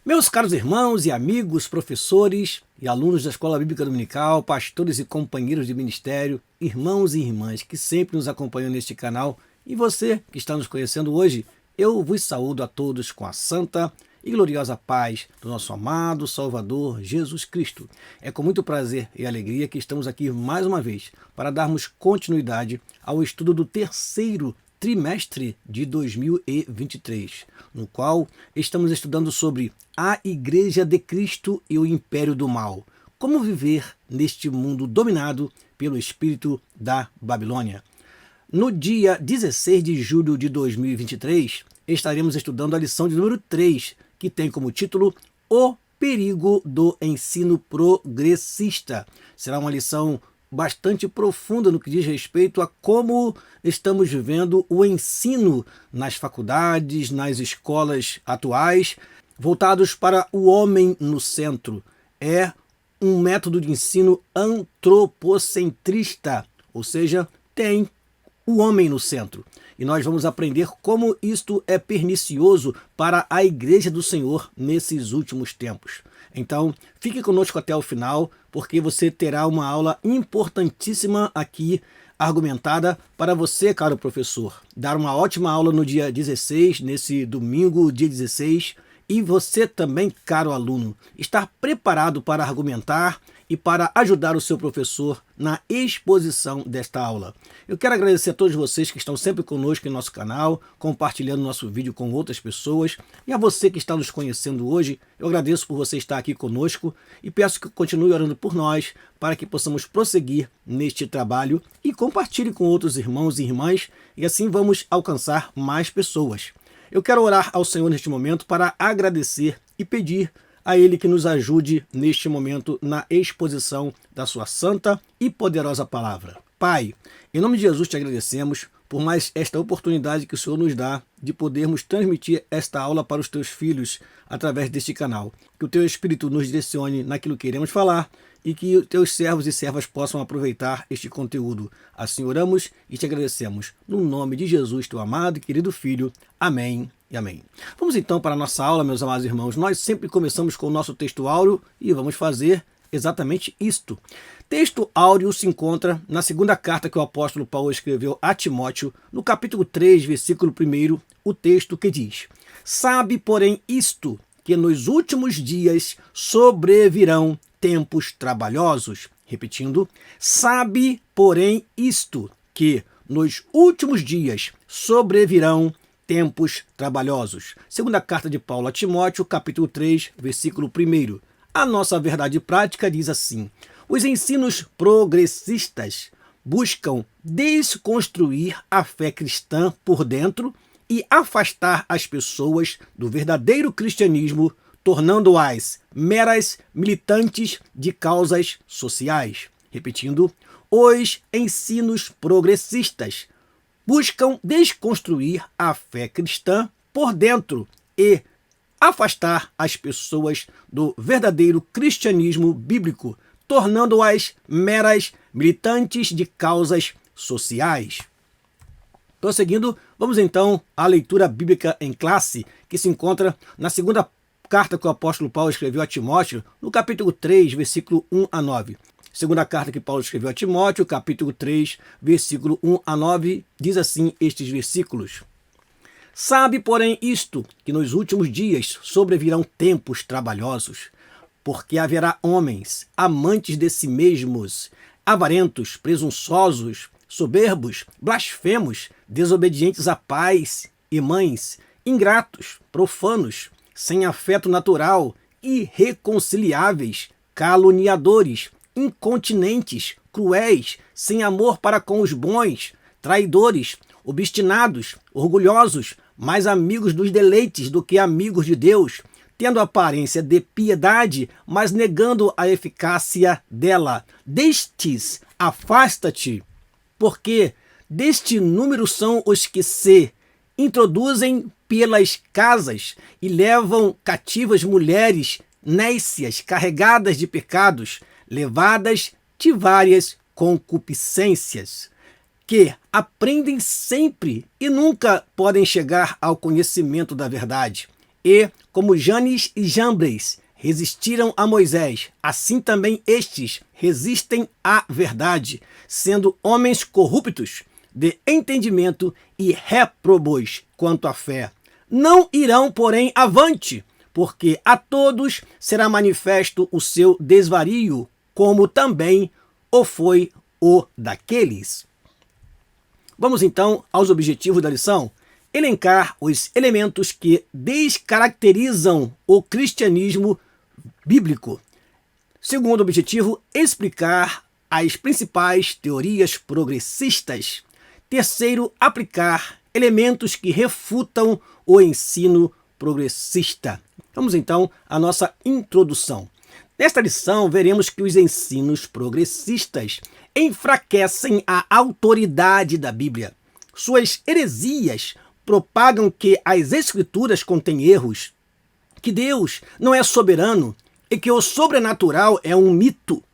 Meus caros irmãos e amigos, professores e alunos da Escola Bíblica Dominical, pastores e companheiros de ministério, irmãos e irmãs que sempre nos acompanham neste canal, e você que está nos conhecendo hoje, eu vos saúdo a todos com a santa e gloriosa paz do nosso amado Salvador Jesus Cristo. É com muito prazer e alegria que estamos aqui mais uma vez para darmos continuidade ao estudo do terceiro trimestre de 2023, no qual estamos estudando sobre a Igreja de Cristo e o Império do Mal. Como viver neste mundo dominado pelo espírito da Babilônia. No dia 16 de julho de 2023, estaremos estudando a lição de número 3, que tem como título O Perigo do Ensino Progressista. Será uma lição bastante profunda no que diz respeito a como estamos vivendo o ensino nas faculdades, nas escolas atuais, voltados para o homem no centro. É um método de ensino antropocentrista, ou seja, tem o homem no centro. E nós vamos aprender como isto é pernicioso para a Igreja do Senhor nesses últimos tempos. Então, fique conosco até o final, porque você terá uma aula importantíssima aqui, argumentada para você, caro professor, dar uma ótima aula no dia 16, nesse domingo, dia 16, e você também, caro aluno, estar preparado para argumentar e para ajudar o seu professor na exposição desta aula. Eu quero agradecer a todos vocês que estão sempre conosco em nosso canal, compartilhando nosso vídeo com outras pessoas. E a você que está nos conhecendo hoje, eu agradeço por você estar aqui conosco e peço que continue orando por nós para que possamos prosseguir neste trabalho e compartilhe com outros irmãos e irmãs e assim vamos alcançar mais pessoas. Eu quero orar ao Senhor neste momento para agradecer e pedir a Ele que nos ajude neste momento na exposição da sua santa e poderosa palavra. Pai, em nome de Jesus te agradecemos por mais esta oportunidade que o Senhor nos dá de podermos transmitir esta aula para os teus filhos através deste canal. Que o teu Espírito nos direcione naquilo que iremos falar e que os teus servos e servas possam aproveitar este conteúdo. Assim oramos e te agradecemos. No nome de Jesus, teu amado e querido Filho. Amém e amém. Vamos então para a nossa aula, meus amados irmãos. Nós sempre começamos com o nosso texto áureo e vamos fazer exatamente isto. Texto áureo se encontra na segunda carta que o apóstolo Paulo escreveu a Timóteo, no capítulo 3, versículo 1, o texto que diz: Sabe, porém, isto, que nos últimos dias sobrevirão tempos trabalhosos. Repetindo, sabe, porém, isto, que nos últimos dias sobrevirão tempos trabalhosos. Segunda carta de Paulo a Timóteo, capítulo 3, versículo 1. A nossa verdade prática diz assim: os ensinos progressistas buscam desconstruir a fé cristã por dentro e afastar as pessoas do verdadeiro cristianismo, tornando-as meras militantes de causas sociais. Repetindo, os ensinos progressistas buscam desconstruir a fé cristã por dentro e afastar as pessoas do verdadeiro cristianismo bíblico, tornando-as meras militantes de causas sociais. Prosseguindo, vamos então à leitura bíblica em classe, que se encontra na segunda carta que o apóstolo Paulo escreveu a Timóteo, no capítulo 3, versículo 1 a 9. Segunda carta que Paulo escreveu a Timóteo, capítulo 3, versículo 1 a 9, diz assim estes versículos: Sabe, porém, isto, que nos últimos dias sobrevirão tempos trabalhosos, porque haverá homens amantes de si mesmos, avarentos, presunçosos, soberbos, blasfemos, desobedientes a pais e mães, ingratos, profanos, sem afeto natural, irreconciliáveis, caluniadores, incontinentes, cruéis, sem amor para com os bons, traidores, obstinados, orgulhosos, mais amigos dos deleites do que amigos de Deus, tendo aparência de piedade, mas negando a eficácia dela. Destes, afasta-te, porque deste número são os que se introduzem pelas casas e levam cativas mulheres nécias, carregadas de pecados, levadas de várias concupiscências, que aprendem sempre e nunca podem chegar ao conhecimento da verdade. E como Janes e Jambres resistiram a Moisés, assim também estes resistem à verdade, sendo homens corruptos de entendimento e réprobos quanto à fé. Não irão, porém, avante, porque a todos será manifesto o seu desvario, como também o foi o daqueles. Vamos então aos objetivos da lição. Elencar os elementos que descaracterizam o cristianismo bíblico. Segundo objetivo, explicar as principais teorias progressistas. Terceiro, aplicar elementos que refutam o ensino progressista. Vamos então à nossa introdução. Nesta lição, veremos que os ensinos progressistas enfraquecem a autoridade da Bíblia. Suas heresias propagam que as Escrituras contêm erros, que Deus não é soberano e que o sobrenatural é um mito.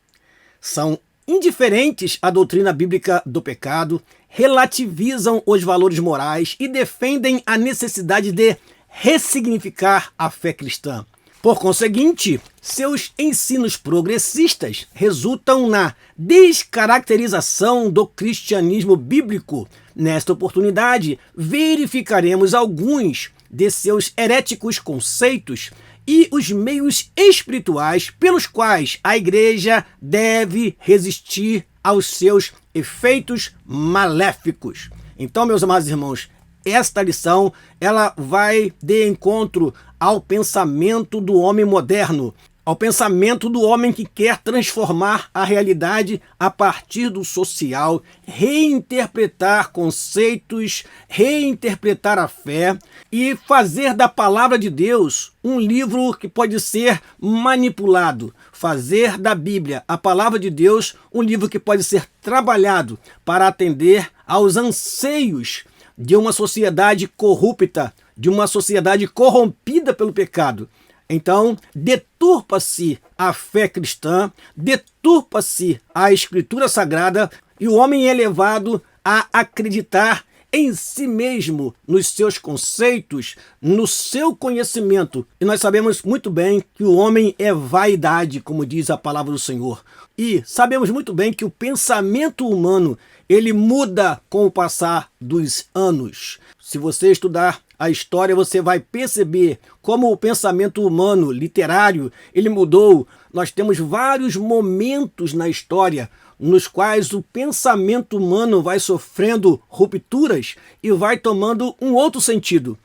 São indiferentes à doutrina bíblica do pecado, relativizam os valores morais e defendem a necessidade de ressignificar a fé cristã. Por conseguinte, seus ensinos progressistas resultam na descaracterização do cristianismo bíblico. Nesta oportunidade, verificaremos alguns de seus heréticos conceitos e os meios espirituais pelos quais a igreja deve resistir aos seus efeitos maléficos. Então, meus amados irmãos, esta lição ela vai de encontro ao pensamento do homem moderno, ao pensamento do homem que quer transformar a realidade a partir do social, reinterpretar conceitos, reinterpretar a fé e fazer da palavra de Deus um livro que pode ser manipulado, fazer da Bíblia, a palavra de Deus, um livro que pode ser trabalhado para atender aos anseios de uma sociedade corrupta, de uma sociedade corrompida pelo pecado. Então, deturpa-se a fé cristã, deturpa-se a Escritura Sagrada e o homem é levado a acreditar em si mesmo, nos seus conceitos, no seu conhecimento. E nós sabemos muito bem que o homem é vaidade, como diz a palavra do Senhor. E sabemos muito bem que o pensamento humano, ele muda com o passar dos anos. Se você estudar a história, você vai perceber como o pensamento humano, literário, ele mudou. Nós temos vários momentos na história nos quais o pensamento humano vai sofrendo rupturas e vai tomando um outro sentido.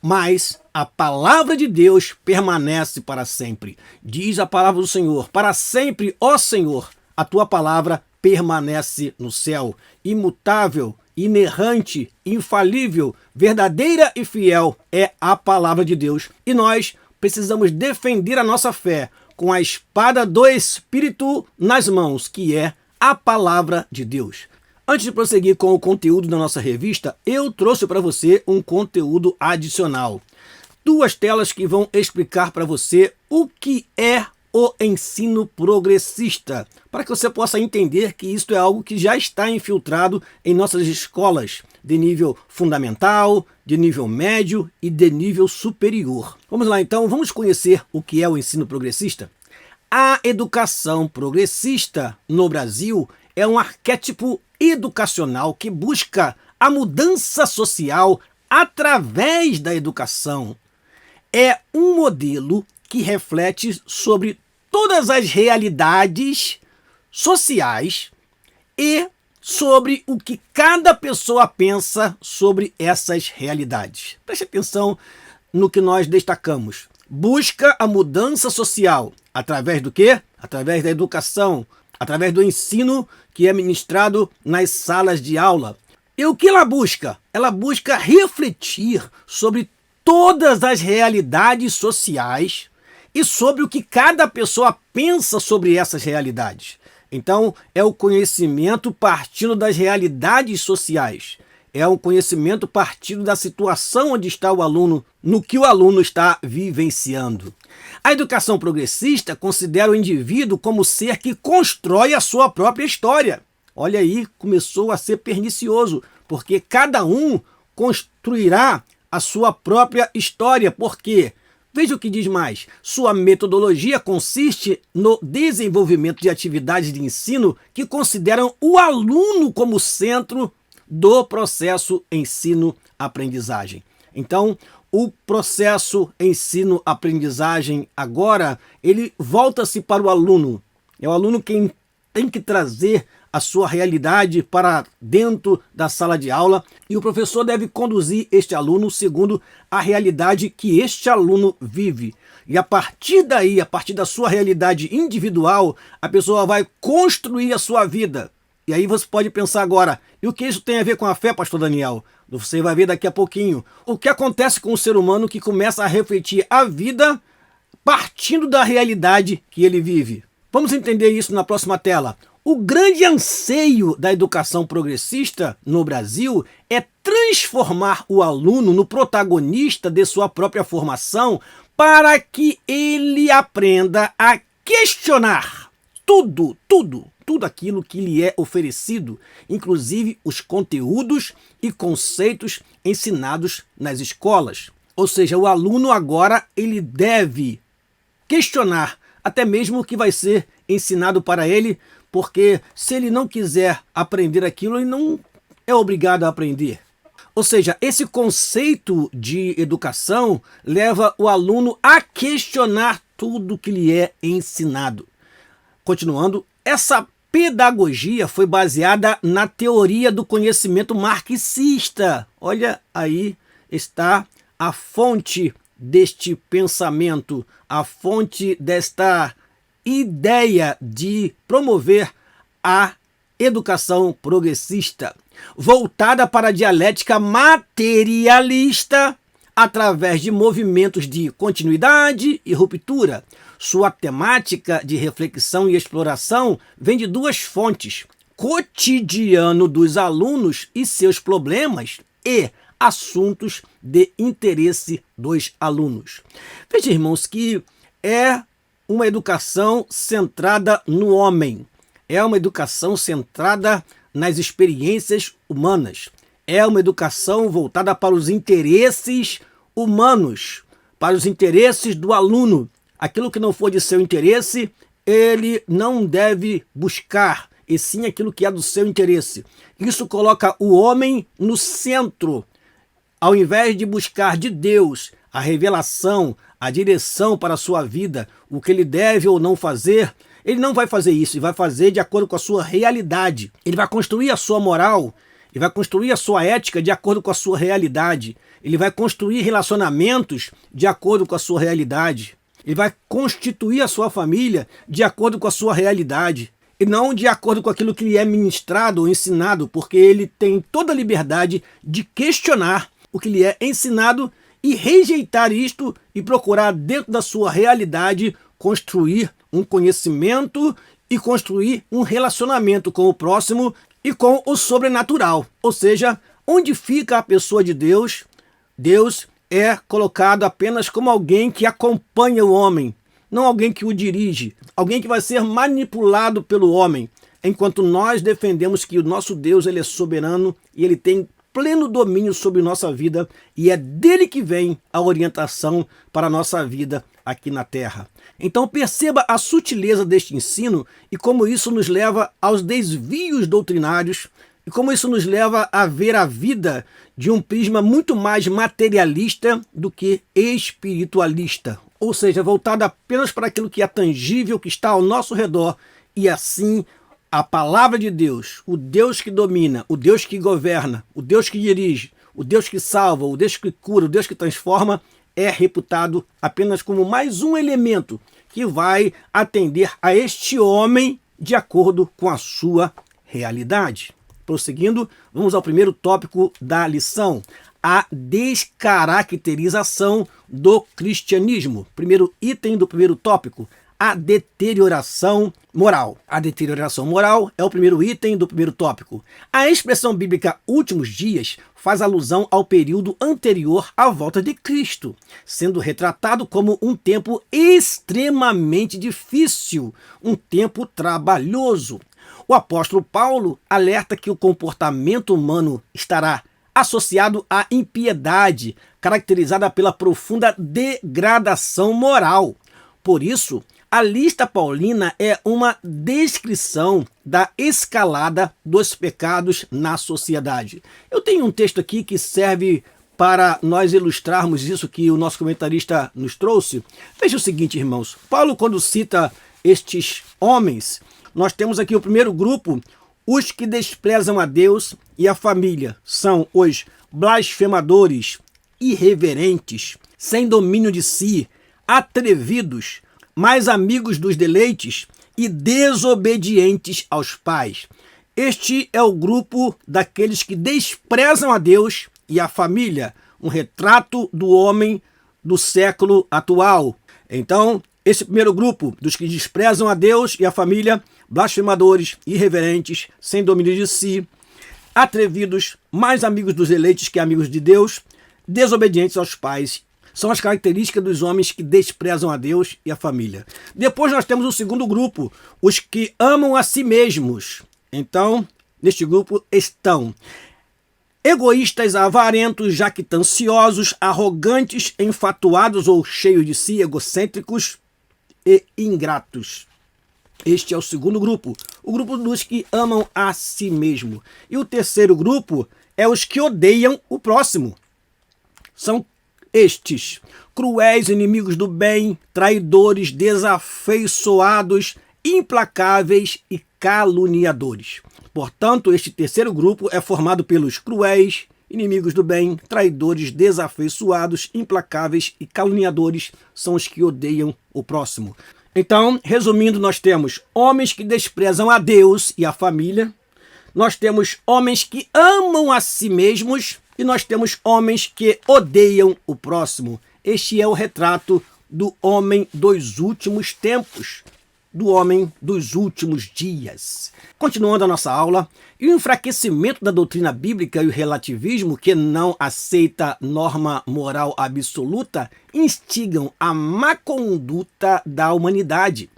Mas a palavra de Deus permanece para sempre. Diz a palavra do Senhor: para sempre, ó Senhor, a tua palavra permanece no céu, imutável, inerrante, infalível, verdadeira e fiel é a palavra de Deus. E nós precisamos defender a nossa fé com a espada do Espírito nas mãos, que é a palavra de Deus. Antes de prosseguir com o conteúdo da nossa revista, eu trouxe para você um conteúdo adicional. 2 telas que vão explicar para você o que é o ensino progressista, para que você possa entender que isto é algo que já está infiltrado em nossas escolas de nível fundamental, de nível médio e de nível superior. Vamos lá então, vamos conhecer o que é o ensino progressista? A educação progressista no Brasil é um arquétipo educacional que busca a mudança social através da educação. É um modelo que reflete sobre todas as realidades sociais e sobre o que cada pessoa pensa sobre essas realidades. Preste atenção no que nós destacamos. Busca a mudança social através do quê? Através da educação, através do ensino que é ministrado nas salas de aula. E o que ela busca? Ela busca refletir sobre todas as realidades sociais e sobre o que cada pessoa pensa sobre essas realidades. Então, é o conhecimento partindo das realidades sociais. É um conhecimento partindo da situação onde está o aluno, no que o aluno está vivenciando. A educação progressista considera o indivíduo como ser que constrói a sua própria história. Olha aí, começou a ser pernicioso, porque cada um construirá a sua própria história. Por quê? Veja o que diz mais. Sua metodologia consiste no desenvolvimento de atividades de ensino que consideram o aluno como centro do processo ensino-aprendizagem. Então, o processo ensino-aprendizagem agora, ele volta-se para o aluno. É o aluno quem tem que trazer a sua realidade para dentro da sala de aula e o professor deve conduzir este aluno segundo a realidade que este aluno vive. E a partir daí, a partir da sua realidade individual, a pessoa vai construir a sua vida. E aí você pode pensar agora, e o que isso tem a ver com a fé, pastor Daniel? Você vai ver daqui a pouquinho. O que acontece com o ser humano que começa a refletir a vida partindo da realidade que ele vive. Vamos entender isso na próxima tela. O grande anseio da educação progressista no Brasil é transformar o aluno no protagonista de sua própria formação para que ele aprenda a questionar tudo aquilo que lhe é oferecido, inclusive os conteúdos e conceitos ensinados nas escolas. Ou seja, o aluno agora ele deve questionar até mesmo o que vai ser ensinado para ele, porque se ele não quiser aprender aquilo, ele não é obrigado a aprender. Ou seja, esse conceito de educação leva o aluno a questionar tudo que lhe é ensinado. Continuando, essa pedagogia foi baseada na teoria do conhecimento marxista. Olha, aí está a fonte deste pensamento, a fonte desta ideia de promover a educação progressista, voltada para a dialética materialista através de movimentos de continuidade e ruptura. Sua temática de reflexão e exploração vem de duas fontes: cotidiano dos alunos e seus problemas e assuntos de interesse dos alunos. Veja, irmãos, que é uma educação centrada no homem, é uma educação centrada nas experiências humanas, é uma educação voltada para os interesses humanos, para os interesses do aluno. Aquilo que não for de seu interesse, ele não deve buscar, e sim aquilo que é do seu interesse. Isso coloca o homem no centro. Ao invés de buscar de Deus a revelação, a direção para a sua vida, o que ele deve ou não fazer, ele não vai fazer isso, ele vai fazer de acordo com a sua realidade. Ele vai construir a sua moral, ele vai construir a sua ética de acordo com a sua realidade. Ele vai construir relacionamentos de acordo com a sua realidade. Ele vai constituir a sua família de acordo com a sua realidade. E não de acordo com aquilo que lhe é ministrado ou ensinado, porque ele tem toda a liberdade de questionar o que lhe é ensinado e rejeitar isto e procurar dentro da sua realidade construir um conhecimento e construir um relacionamento com o próximo e com o sobrenatural. Ou seja, onde fica a pessoa de Deus, Deus é colocado apenas como alguém que acompanha o homem, não alguém que o dirige, alguém que vai ser manipulado pelo homem, enquanto nós defendemos que o nosso Deus ele é soberano e ele tem pleno domínio sobre nossa vida e é dele que vem a orientação para a nossa vida aqui na Terra. Então perceba a sutileza deste ensino e como isso nos leva aos desvios doutrinários e como isso nos leva a ver a vida de um prisma muito mais materialista do que espiritualista, ou seja, voltado apenas para aquilo que é tangível, que está ao nosso redor, e assim a palavra de Deus, o Deus que domina, o Deus que governa, o Deus que dirige, o Deus que salva, o Deus que cura, o Deus que transforma, é reputado apenas como mais um elemento que vai atender a este homem de acordo com a sua realidade. Prosseguindo, vamos ao primeiro tópico da lição, a descaracterização do cristianismo. Primeiro item do primeiro tópico, a deterioração moral. A deterioração moral é o primeiro item do primeiro tópico. A expressão bíblica últimos dias faz alusão ao período anterior à volta de Cristo, sendo retratado como um tempo extremamente difícil, um tempo trabalhoso. O apóstolo Paulo alerta que o comportamento humano estará associado à impiedade, caracterizada pela profunda degradação moral. Por isso, a lista paulina é uma descrição da escalada dos pecados na sociedade. Eu tenho um texto aqui que serve para nós ilustrarmos isso que o nosso comentarista nos trouxe. Veja o seguinte, irmãos. Paulo, quando cita estes homens, nós temos aqui o primeiro grupo, os que desprezam a Deus e a família. São os blasfemadores, irreverentes, sem domínio de si, atrevidos, mais amigos dos deleites e desobedientes aos pais. Este é o grupo daqueles que desprezam a Deus e a família, um retrato do homem do século atual. Então, esse primeiro grupo, dos que desprezam a Deus e a família, blasfemadores, irreverentes, sem domínio de si, atrevidos, mais amigos dos eleitos que amigos de Deus, desobedientes aos pais, são as características dos homens que desprezam a Deus e a família. Depois nós temos o segundo grupo, os que amam a si mesmos. Então, neste grupo estão egoístas, avarentos, jactanciosos, arrogantes, enfatuados ou cheios de si, egocêntricos e ingratos. Este é o segundo grupo, o grupo dos que amam a si mesmo. E o terceiro grupo é os que odeiam o próximo. São estes, cruéis, inimigos do bem, traidores, desafeiçoados, implacáveis e caluniadores. Portanto, este terceiro grupo é formado pelos cruéis, inimigos do bem, traidores, desafeiçoados, implacáveis e caluniadores, são os que odeiam o próximo. Então, resumindo, nós temos homens que desprezam a Deus e a família, nós temos homens que amam a si mesmos e nós temos homens que odeiam o próximo. Este é o retrato do homem dos últimos tempos, do homem dos últimos dias. Continuando a nossa aula, e o enfraquecimento da doutrina bíblica e o relativismo, que não aceita norma moral absoluta, instigam a má conduta da humanidade.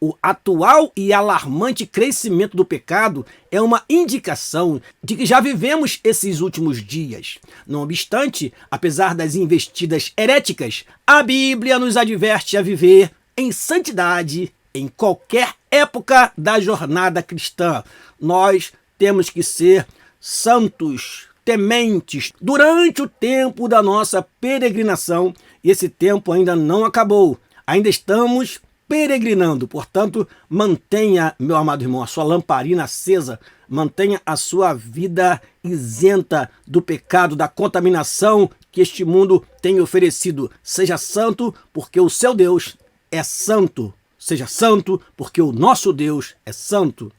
O atual e alarmante crescimento do pecado é uma indicação de que já vivemos esses últimos dias. Não obstante, apesar das investidas heréticas, a Bíblia nos adverte a viver em santidade em qualquer época da jornada cristã. Nós temos que ser santos, tementes, durante o tempo da nossa peregrinação, e esse tempo ainda não acabou. Ainda estamos peregrinando, portanto, mantenha, meu amado irmão, a sua lamparina acesa, mantenha a sua vida isenta do pecado, da contaminação que este mundo tem oferecido. Seja santo, porque o seu Deus é santo. Seja santo, porque o nosso Deus é santo.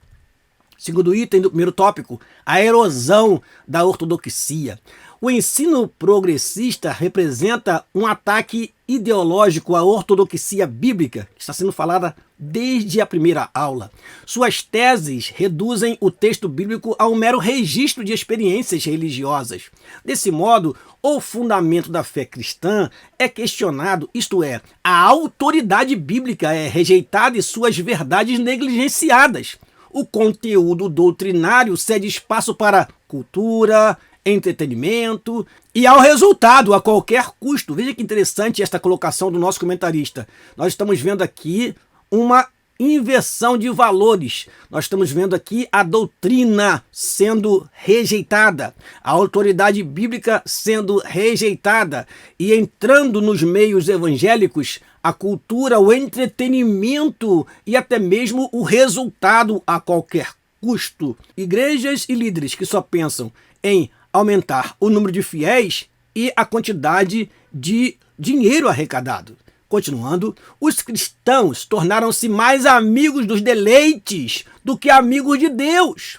Segundo item do primeiro tópico, a erosão da ortodoxia. O ensino progressista representa um ataque ideológico à ortodoxia bíblica, que está sendo falada desde a primeira aula. Suas teses reduzem o texto bíblico a um mero registro de experiências religiosas. Desse modo, o fundamento da fé cristã é questionado, isto é, a autoridade bíblica é rejeitada e suas verdades negligenciadas. O conteúdo doutrinário cede espaço para cultura, entretenimento e ao resultado a qualquer custo. Veja que interessante esta colocação do nosso comentarista. Nós estamos vendo aqui uma inversão de valores. Nós estamos vendo aqui a doutrina sendo rejeitada, a autoridade bíblica sendo rejeitada e entrando nos meios evangélicos a cultura, o entretenimento e até mesmo o resultado a qualquer custo. Igrejas e líderes que só pensam em aumentar o número de fiéis e a quantidade de dinheiro arrecadado. Continuando, os cristãos tornaram-se mais amigos dos deleites do que amigos de Deus.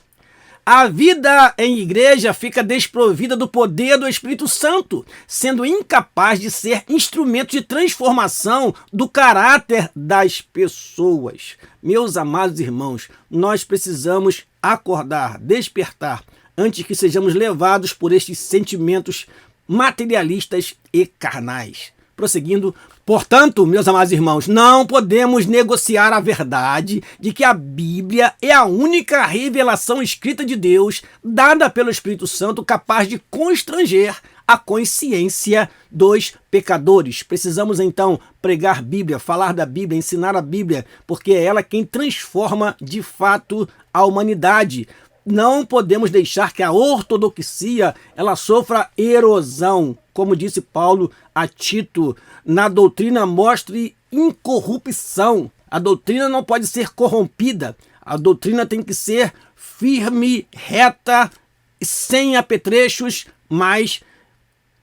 A vida em igreja fica desprovida do poder do Espírito Santo, sendo incapaz de ser instrumento de transformação do caráter das pessoas. Meus amados irmãos, nós precisamos acordar, despertar, antes que sejamos levados por estes sentimentos materialistas e carnais. Prosseguindo, portanto, meus amados irmãos, não podemos negociar a verdade de que a Bíblia é a única revelação escrita de Deus, dada pelo Espírito Santo, capaz de constranger a consciência dos pecadores. Precisamos então pregar Bíblia, falar da Bíblia, ensinar a Bíblia, porque é ela quem transforma de fato a humanidade. Não podemos deixar que a ortodoxia ela sofra erosão. Como disse Paulo a Tito, na doutrina mostre incorrupção. A doutrina não pode ser corrompida. A doutrina tem que ser firme, reta, sem apetrechos, mas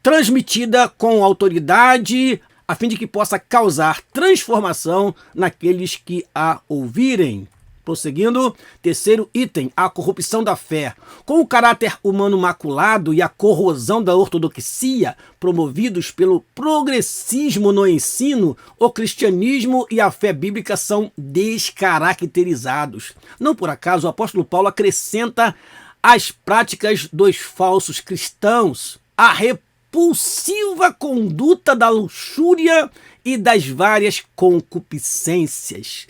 transmitida com autoridade, a fim de que possa causar transformação naqueles que a ouvirem. Prosseguindo, terceiro item, a corrupção da fé. Com o caráter humano maculado e a corrosão da ortodoxia, promovidos pelo progressismo no ensino, o cristianismo e a fé bíblica são descaracterizados. Não por acaso o apóstolo Paulo acrescenta as práticas dos falsos cristãos, a repulsiva conduta da luxúria e das várias concupiscências.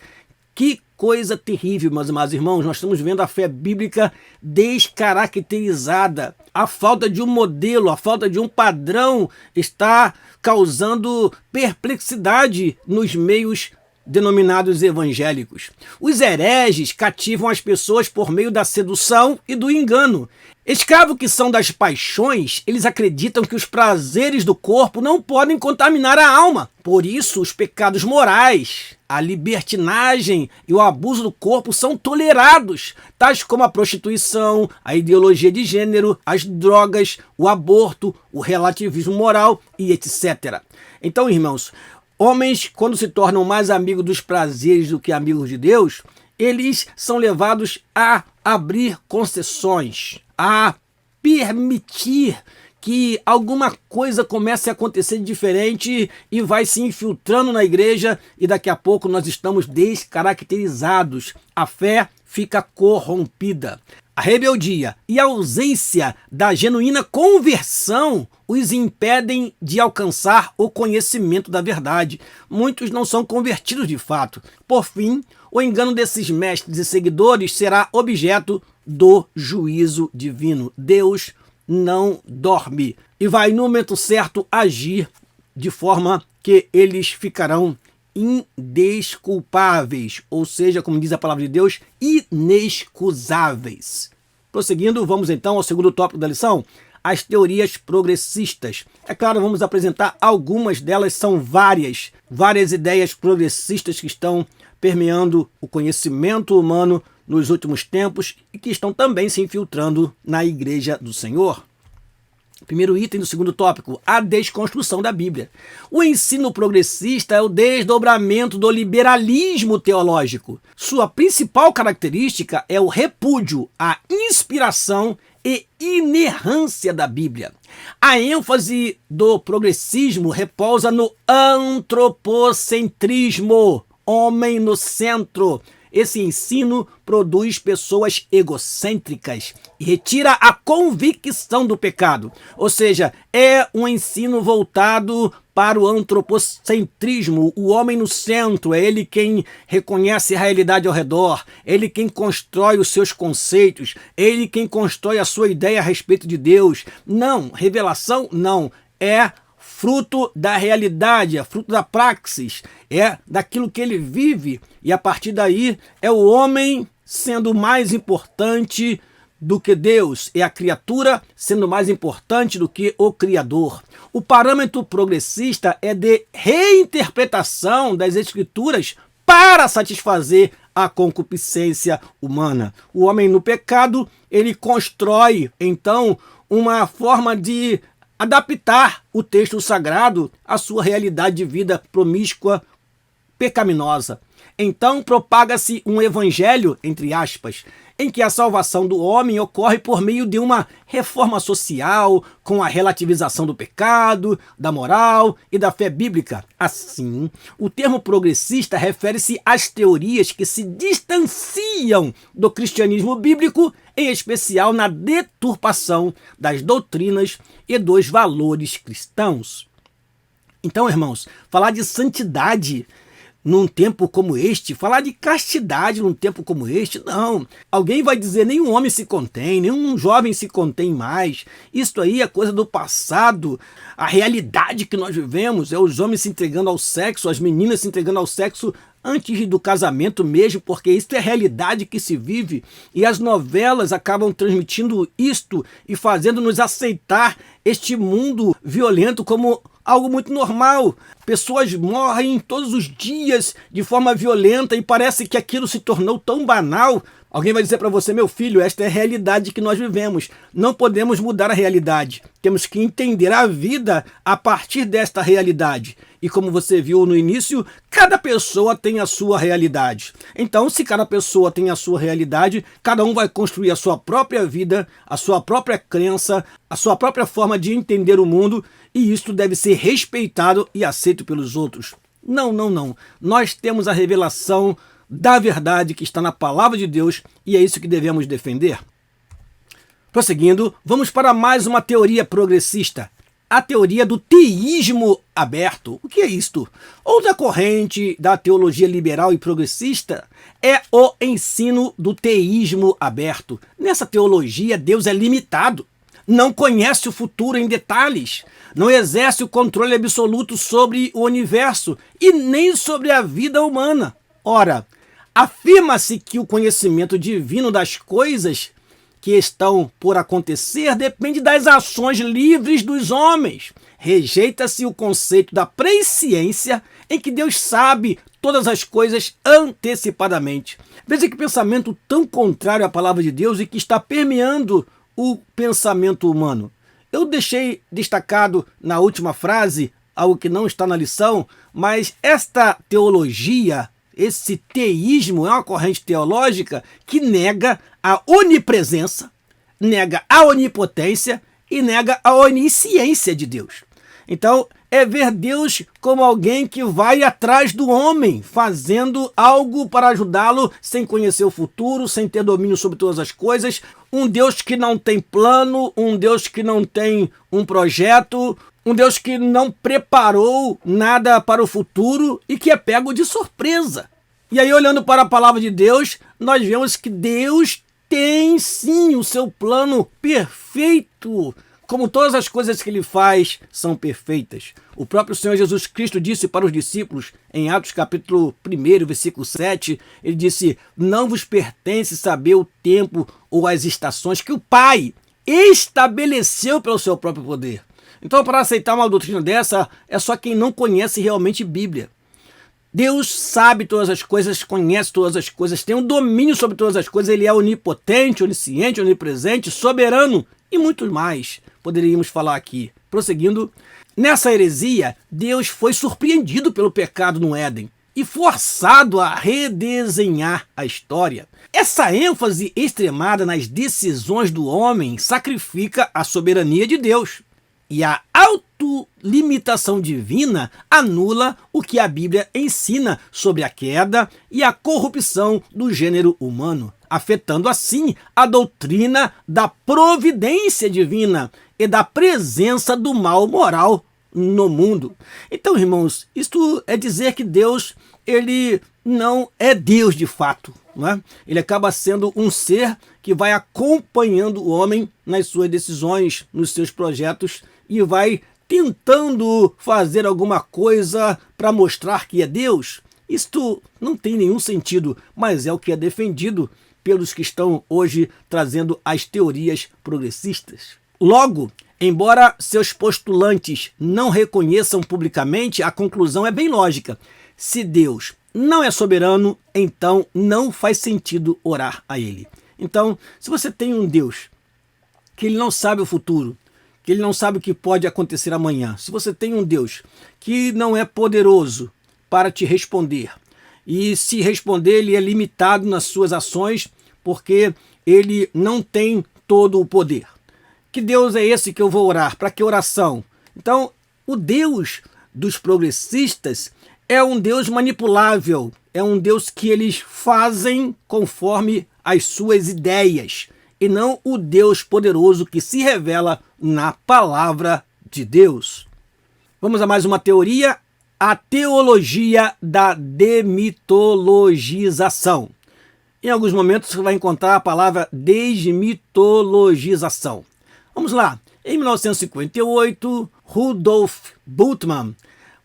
Que coisa terrível, meus amados irmãos. Nós estamos vendo a fé bíblica descaracterizada. A falta de um modelo, a falta de um padrão está causando perplexidade nos meios denominados evangélicos. Os hereges cativam as pessoas por meio da sedução e do engano. Escravos que são das paixões, eles acreditam que os prazeres do corpo não podem contaminar a alma. Por isso, os pecados morais, a libertinagem e o abuso do corpo são tolerados, tais como a prostituição, a ideologia de gênero, as drogas, o aborto, o relativismo moral e etc. Então, irmãos, homens, quando se tornam mais amigos dos prazeres do que amigos de Deus, eles são levados a abrir concessões, a permitir que alguma coisa comece a acontecer diferente e vai se infiltrando na igreja e daqui a pouco nós estamos descaracterizados. A fé fica corrompida. A rebeldia e a ausência da genuína conversão os impedem de alcançar o conhecimento da verdade. Muitos não são convertidos de fato. Por fim, o engano desses mestres e seguidores será objeto do juízo divino. Deus não dorme e vai no momento certo agir de forma que eles ficarão indesculpáveis, ou seja, como diz a palavra de Deus, inexcusáveis. Prosseguindo, vamos então ao segundo tópico da lição, as teorias progressistas. É claro, vamos apresentar algumas delas, são várias ideias progressistas que estão permeando o conhecimento humano nos últimos tempos e que estão também se infiltrando na Igreja do Senhor. Primeiro item do segundo tópico, a desconstrução da Bíblia. O ensino progressista é o desdobramento do liberalismo teológico. Sua principal característica é o repúdio à inspiração e inerrância da Bíblia. A ênfase do progressismo repousa no antropocentrismo, homem no centro. Esse ensino produz pessoas egocêntricas e retira a convicção do pecado. Ou seja, é um ensino voltado para o antropocentrismo, o homem no centro. É ele quem reconhece a realidade ao redor, ele quem constrói os seus conceitos, ele quem constrói a sua ideia a respeito de Deus. Não, revelação não, é fruto da realidade, é fruto da praxis, é daquilo que ele vive, e a partir daí é o homem sendo mais importante do que Deus, é a criatura sendo mais importante do que o Criador. O parâmetro progressista é de reinterpretação das Escrituras para satisfazer a concupiscência humana. O homem no pecado, ele constrói, então, uma forma de adaptar o texto sagrado à sua realidade de vida promíscua, pecaminosa. Então propaga-se um evangelho, entre aspas, em que a salvação do homem ocorre por meio de uma reforma social, com a relativização do pecado, da moral e da fé bíblica. Assim, o termo progressista refere-se às teorias que se distanciam do cristianismo bíblico, em especial na deturpação das doutrinas e dos valores cristãos. Então, irmãos, falar de santidade num tempo como este, falar de castidade num tempo como este, não. Alguém vai dizer, nenhum homem se contém, nenhum jovem se contém mais. Isso aí é coisa do passado. A realidade que nós vivemos é os homens se entregando ao sexo, as meninas se entregando ao sexo antes do casamento mesmo, porque isso é a realidade que se vive, e as novelas acabam transmitindo isto e fazendo-nos aceitar este mundo violento como algo muito normal. Pessoas morrem todos os dias de forma violenta e parece que aquilo se tornou tão banal. Alguém vai dizer para você, meu filho, esta é a realidade que nós vivemos. Não podemos mudar a realidade. Temos que entender a vida a partir desta realidade. E como você viu no início, cada pessoa tem a sua realidade. Então, se cada pessoa tem a sua realidade, cada um vai construir a sua própria vida, a sua própria crença, a sua própria forma de entender o mundo, e isto deve ser respeitado e aceito pelos outros. Não, não, não. Nós temos a revelação da verdade que está na palavra de Deus e é isso que devemos defender. Prosseguindo, vamos para mais uma teoria progressista. A teoria do teísmo aberto. O que é isto? Outra corrente da teologia liberal e progressista é o ensino do teísmo aberto. Nessa teologia, Deus é limitado, não conhece o futuro em detalhes, não exerce o controle absoluto sobre o universo e nem sobre a vida humana. Ora, afirma-se que o conhecimento divino das coisas que estão por acontecer depende das ações livres dos homens. Rejeita-se o conceito da presciência, em que Deus sabe todas as coisas antecipadamente. Veja que pensamento tão contrário à palavra de Deus e que está permeando o pensamento humano. Eu deixei destacado na última frase algo que não está na lição, mas esta teologia, esse teísmo, é uma corrente teológica que nega a onipresença, nega a onipotência e nega a onisciência de Deus. Então, é ver Deus como alguém que vai atrás do homem, fazendo algo para ajudá-lo sem conhecer o futuro, sem ter domínio sobre todas as coisas. Um Deus que não tem plano, um Deus que não tem um projeto, um Deus que não preparou nada para o futuro e que é pego de surpresa. E aí, olhando para a palavra de Deus, nós vemos que Deus tem sim o seu plano perfeito. Como todas as coisas que ele faz são perfeitas. O próprio Senhor Jesus Cristo disse para os discípulos, em Atos capítulo 1, versículo 7, ele disse, não vos pertence saber o tempo ou as estações que o Pai estabeleceu pelo seu próprio poder. Então, para aceitar uma doutrina dessa, é só quem não conhece realmente Bíblia. Deus sabe todas as coisas, conhece todas as coisas, tem um domínio sobre todas as coisas, ele é onipotente, onisciente, onipresente, soberano e muito mais. Poderíamos falar aqui. Prosseguindo, nessa heresia, Deus foi surpreendido pelo pecado no Éden e forçado a redesenhar a história. Essa ênfase extremada nas decisões do homem sacrifica a soberania de Deus. E a autolimitação divina anula o que a Bíblia ensina sobre a queda e a corrupção do gênero humano, afetando assim a doutrina da providência divina e da presença do mal moral no mundo. Então, irmãos, isto é dizer que Deus, ele não é Deus de fato, não é? Ele acaba sendo um ser que vai acompanhando o homem nas suas decisões, nos seus projetos e vai tentando fazer alguma coisa para mostrar que é Deus. Isto não tem nenhum sentido, mas é o que é defendido pelos que estão hoje trazendo as teorias progressistas. Logo, embora seus postulantes não reconheçam publicamente, a conclusão é bem lógica. Se Deus não é soberano, então não faz sentido orar a ele. Então, se você tem um Deus que ele não sabe o futuro, que ele não sabe o que pode acontecer amanhã, se você tem um Deus que não é poderoso para te responder, e se responder ele é limitado nas suas ações, porque ele não tem todo o poder. Que Deus é esse que eu vou orar? Para que oração? Então, o Deus dos progressistas é um Deus manipulável, é um Deus que eles fazem conforme as suas ideias, e não o Deus poderoso que se revela na palavra de Deus. Vamos a mais uma teoria, a teologia da demitologização. Em alguns momentos você vai encontrar a palavra desmitologização. Vamos lá. Em 1958, Rudolf Bultmann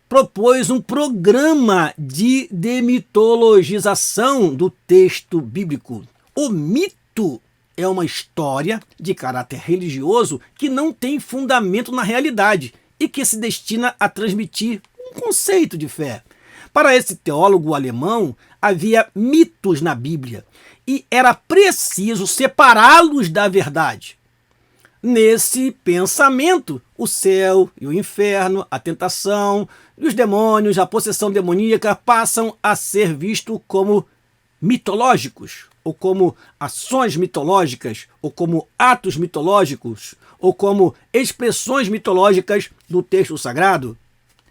propôs um programa de demitologização do texto bíblico. O mito é uma história de caráter religioso que não tem fundamento na realidade e que se destina a transmitir um conceito de fé. Para esse teólogo alemão, havia mitos na Bíblia e era preciso separá-los da verdade. Nesse pensamento, o céu e o inferno, a tentação e os demônios, a possessão demoníaca passam a ser vistos como mitológicos, ou como ações mitológicas, ou como atos mitológicos, ou como expressões mitológicas do texto sagrado.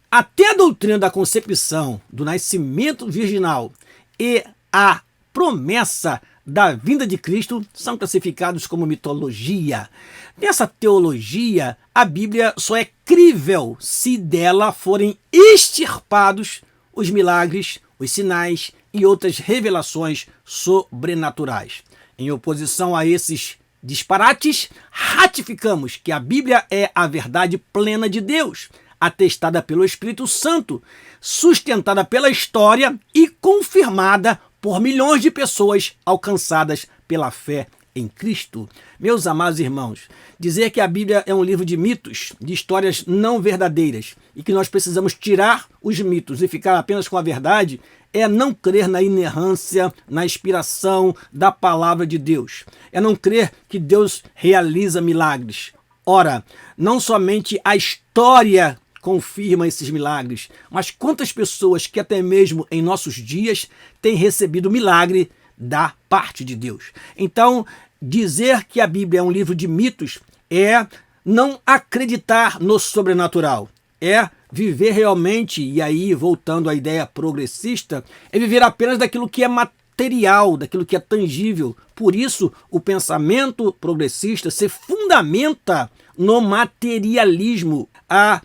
Até a doutrina da concepção, do nascimento virginal e a promessa da vinda de Cristo são classificados como mitologia. Nessa teologia, a Bíblia só é crível se dela forem extirpados os milagres, os sinais e outras revelações sobrenaturais. Em oposição a esses disparates, ratificamos que a Bíblia é a verdade plena de Deus, atestada pelo Espírito Santo, sustentada pela história e confirmada por milhões de pessoas alcançadas pela fé em Cristo. Meus amados irmãos, dizer que a Bíblia é um livro de mitos, de histórias não verdadeiras, e que nós precisamos tirar os mitos e ficar apenas com a verdade, é não crer na inerrância, na inspiração da palavra de Deus. É não crer que Deus realiza milagres. Ora, não somente a história confirma esses milagres, mas quantas pessoas que até mesmo em nossos dias têm recebido milagre da parte de Deus. Então, dizer que a Bíblia é um livro de mitos é não acreditar no sobrenatural, é viver realmente, e aí voltando à ideia progressista, é viver apenas daquilo que é material, daquilo que é tangível. Por isso, o pensamento progressista se fundamenta no materialismo, a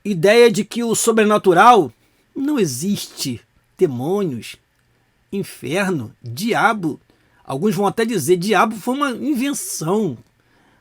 ideia de que o sobrenatural não existe. Demônios, inferno, diabo. Alguns vão até dizer que diabo foi uma invenção.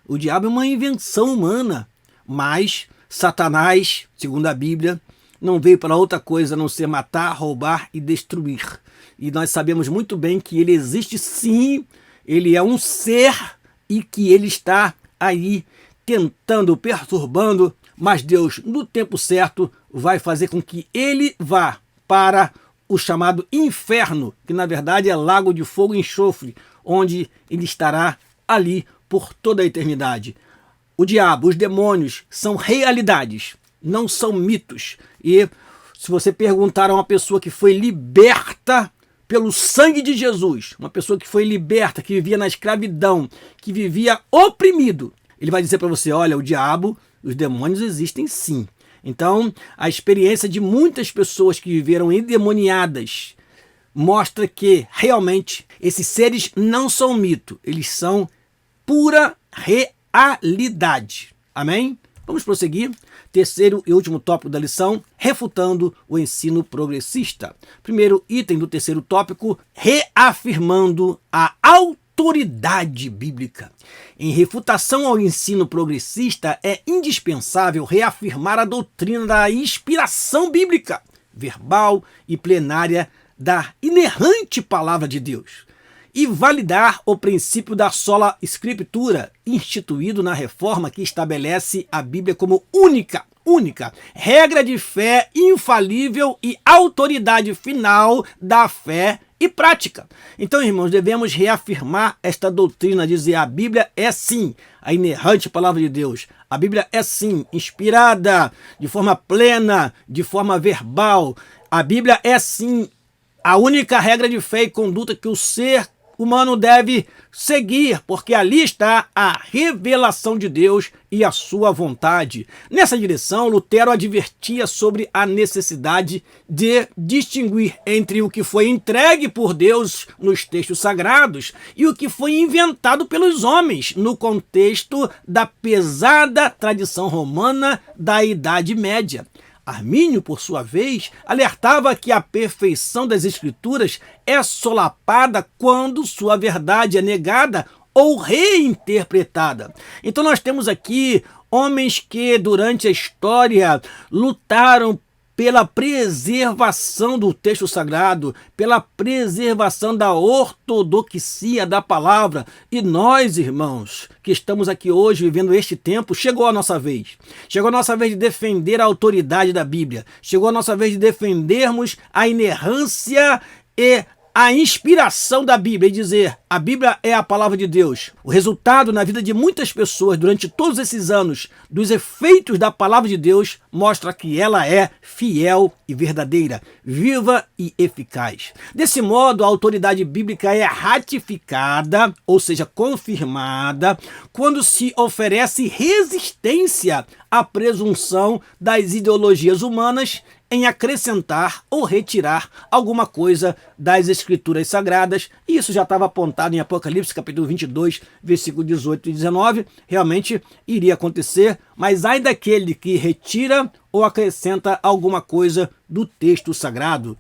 O diabo é uma invenção humana. Mas Satanás, segundo a Bíblia, não veio para outra coisa a não ser matar, roubar e destruir. E nós sabemos muito bem que ele existe sim, ele é um ser e que ele está aí tentando, perturbando, mas Deus, no tempo certo, vai fazer com que ele vá para o chamado inferno, que na verdade é lago de fogo e enxofre, onde ele estará ali por toda a eternidade. O diabo, os demônios são realidades, não são mitos. E se você perguntar a uma pessoa que foi liberta pelo sangue de Jesus, uma pessoa que foi liberta, que vivia na escravidão, que vivia oprimido, ele vai dizer para você, olha, o diabo, os demônios existem sim. Então, a experiência de muitas pessoas que viveram endemoniadas mostra que, realmente, esses seres não são mito, eles são pura realidade. Amém? Vamos prosseguir. Terceiro e último tópico da lição, refutando o ensino progressista. Primeiro item do terceiro tópico, reafirmando a autoridade bíblica. Em refutação ao ensino progressista, é indispensável reafirmar a doutrina da inspiração bíblica, verbal e plenária da inerrante palavra de Deus, e validar o princípio da sola escritura, instituído na reforma que estabelece a Bíblia como única regra de fé infalível e autoridade final da fé e prática. Então, irmãos, devemos reafirmar esta doutrina, dizer a Bíblia é sim a inerrante palavra de Deus. A Bíblia é sim inspirada de forma plena, de forma verbal. A Bíblia é sim a única regra de fé e conduta que o ser humano deve seguir, porque ali está a revelação de Deus e a sua vontade. Nessa direção, Lutero advertia sobre a necessidade de distinguir entre o que foi entregue por Deus nos textos sagrados e o que foi inventado pelos homens no contexto da pesada tradição romana da Idade Média. Armínio, por sua vez, alertava que a perfeição das Escrituras é solapada quando sua verdade é negada ou reinterpretada. Então nós temos aqui homens que durante a história lutaram pela preservação do texto sagrado, pela preservação da ortodoxia da palavra. E nós, irmãos, que estamos aqui hoje vivendo este tempo, chegou a nossa vez. Chegou a nossa vez de defender a autoridade da Bíblia. Chegou a nossa vez de defendermos a inerrância e a inspiração da Bíblia e dizer: a Bíblia é a palavra de Deus. O resultado na vida de muitas pessoas durante todos esses anos dos efeitos da palavra de Deus mostra que ela é fiel e verdadeira, viva e eficaz. Desse modo, a autoridade bíblica é ratificada, ou seja, confirmada, quando se oferece resistência à presunção das ideologias humanas em acrescentar ou retirar alguma coisa das Escrituras Sagradas. E isso já estava apontado em Apocalipse, capítulo 22, versículo 18 e 19. Realmente iria acontecer, mas ai daquele que retira ou acrescenta alguma coisa do texto sagrado.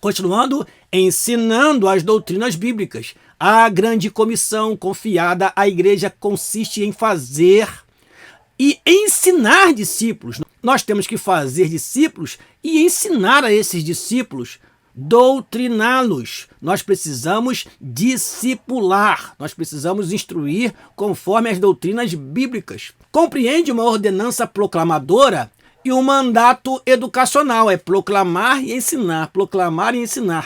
Continuando, ensinando as doutrinas bíblicas. A grande comissão confiada à igreja consiste em fazer e ensinar discípulos. Nós temos que fazer discípulos e ensinar a esses discípulos, doutriná-los. Nós precisamos discipular, nós precisamos instruir conforme as doutrinas bíblicas. Compreende uma ordenança proclamadora e um mandato educacional. É proclamar e ensinar,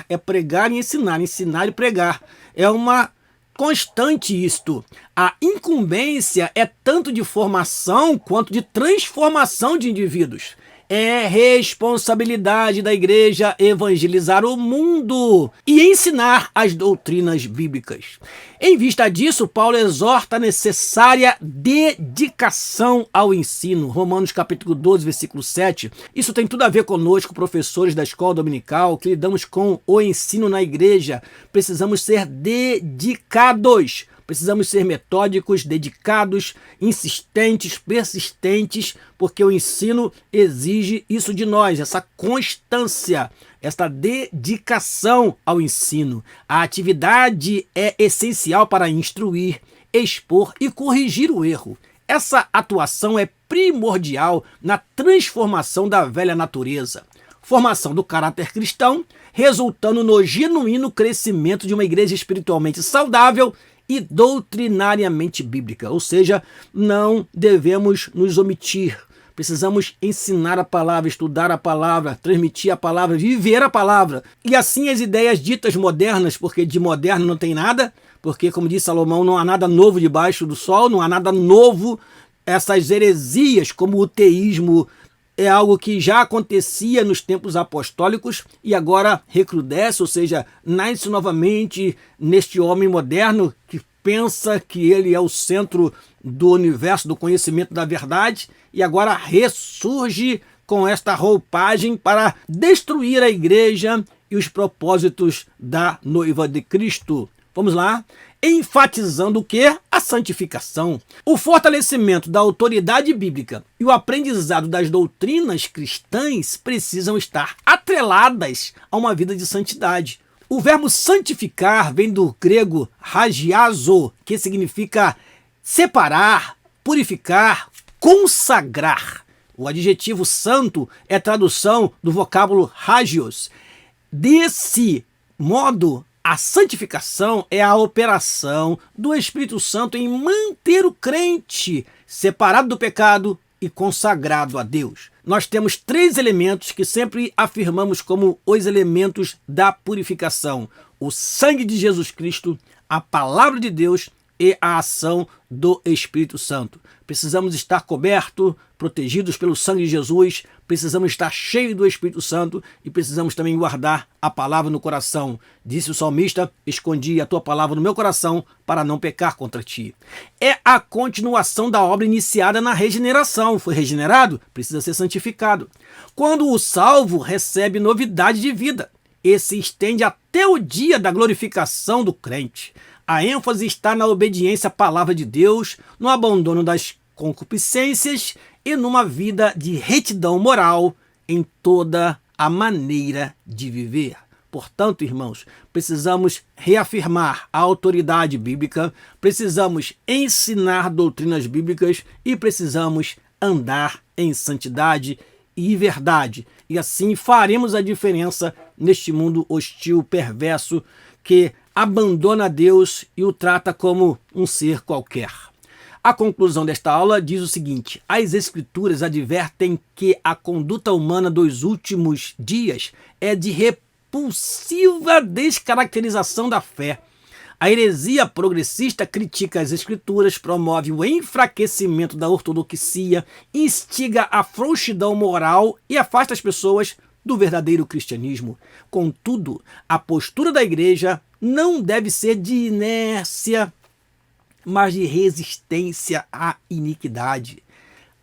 é pregar e ensinar e pregar. É uma constante isto. A incumbência é tanto de formação quanto de transformação de indivíduos. É responsabilidade da igreja evangelizar o mundo e ensinar as doutrinas bíblicas. Em vista disso, Paulo exorta a necessária dedicação ao ensino. Romanos capítulo 12, versículo 7. Isso tem tudo a ver conosco, professores da escola dominical, que lidamos com o ensino na igreja. Precisamos ser dedicados. Precisamos ser metódicos, dedicados, insistentes, persistentes, porque o ensino exige isso de nós, essa constância, essa dedicação ao ensino. A atividade é essencial para instruir, expor e corrigir o erro. Essa atuação é primordial na transformação da velha natureza. Formação do caráter cristão, resultando no genuíno crescimento de uma igreja espiritualmente saudável e doutrinariamente bíblica, ou seja, não devemos nos omitir. Precisamos ensinar a palavra, estudar a palavra, transmitir a palavra, viver a palavra. E assim as ideias ditas modernas, porque de moderno não tem nada, porque, como disse Salomão, não há nada novo debaixo do sol, não há nada novo. Essas heresias, como o teísmo, é algo que já acontecia nos tempos apostólicos e agora recrudesce, ou seja, nasce novamente neste homem moderno que pensa que ele é o centro do universo, do conhecimento da verdade, e agora ressurge com esta roupagem para destruir a igreja e os propósitos da noiva de Cristo. Vamos lá? Enfatizando o quê? A santificação. O fortalecimento da autoridade bíblica e o aprendizado das doutrinas cristãs precisam estar atreladas a uma vida de santidade. O verbo santificar vem do grego hagiazo, que significa separar, purificar, consagrar. O adjetivo santo é tradução do vocábulo hagios. Desse modo, a santificação é a operação do Espírito Santo em manter o crente separado do pecado e consagrado a Deus. Nós temos 3 elementos que sempre afirmamos como os elementos da purificação: o sangue de Jesus Cristo, a palavra de Deus e a ação do Espírito Santo. Precisamos estar cobertos, protegidos pelo sangue de Jesus, precisamos estar cheios do Espírito Santo e precisamos também guardar a palavra no coração. Disse o salmista: escondi a tua palavra no meu coração para não pecar contra ti. É a continuação da obra iniciada na regeneração. Foi regenerado? Precisa ser santificado. Quando o salvo recebe novidade de vida, esse se estende até o dia da glorificação do crente. A ênfase está na obediência à palavra de Deus, no abandono das concupiscências e numa vida de retidão moral em toda a maneira de viver. Portanto, irmãos, precisamos reafirmar a autoridade bíblica, precisamos ensinar doutrinas bíblicas e precisamos andar em santidade e verdade. E assim faremos a diferença neste mundo hostil, perverso, que abandona Deus e o trata como um ser qualquer. A conclusão desta aula diz o seguinte: as Escrituras advertem que a conduta humana dos últimos dias é de repulsiva descaracterização da fé. A heresia progressista critica as Escrituras, promove o enfraquecimento da ortodoxia, instiga a frouxidão moral e afasta as pessoas do verdadeiro cristianismo. Contudo, a postura da igreja não deve ser de inércia, mas de resistência à iniquidade.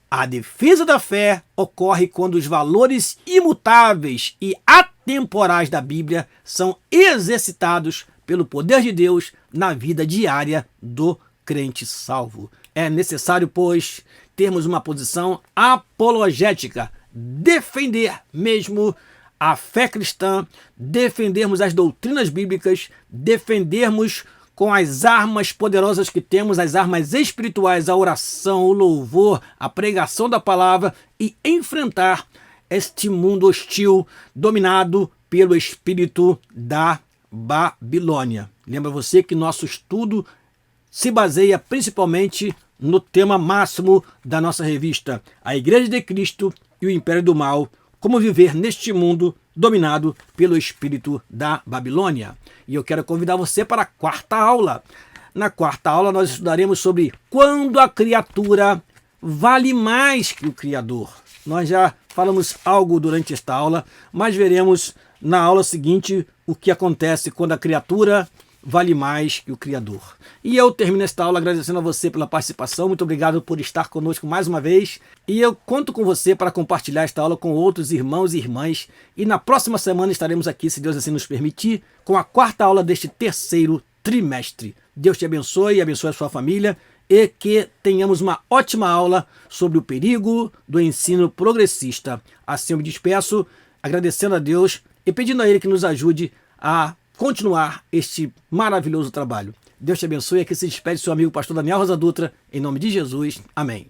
A defesa da fé ocorre quando os valores imutáveis e atemporais da Bíblia são exercitados pelo poder de Deus na vida diária do crente salvo. É necessário, pois, termos uma posição apologética, defender mesmo a fé cristã, defendermos as doutrinas bíblicas, defendermos com as armas poderosas que temos, as armas espirituais, a oração, o louvor, a pregação da palavra e enfrentar este mundo hostil dominado pelo espírito da Babilônia. Lembra você que nosso estudo se baseia principalmente no tema máximo da nossa revista, a Igreja de Cristo e o Império do Mal, como viver neste mundo dominado pelo espírito da Babilônia. E eu quero convidar você para a quarta aula. Na quarta aula nós estudaremos sobre quando a criatura vale mais que o Criador. Nós já falamos algo durante esta aula, mas veremos na aula seguinte o que acontece quando a criatura vale mais que o Criador. E eu termino esta aula agradecendo a você pela participação. Muito obrigado por estar conosco mais uma vez. E eu conto com você para compartilhar esta aula com outros irmãos e irmãs. E na próxima semana estaremos aqui, se Deus assim nos permitir, com a quarta aula deste terceiro trimestre. Deus te abençoe e abençoe a sua família. E que tenhamos uma ótima aula sobre o perigo do ensino progressista. Assim eu me despeço, agradecendo a Deus e pedindo a Ele que nos ajude a continuar este maravilhoso trabalho. Deus te abençoe. Aqui se despede seu amigo pastor Daniel Rosa Dutra, em nome de Jesus. Amém.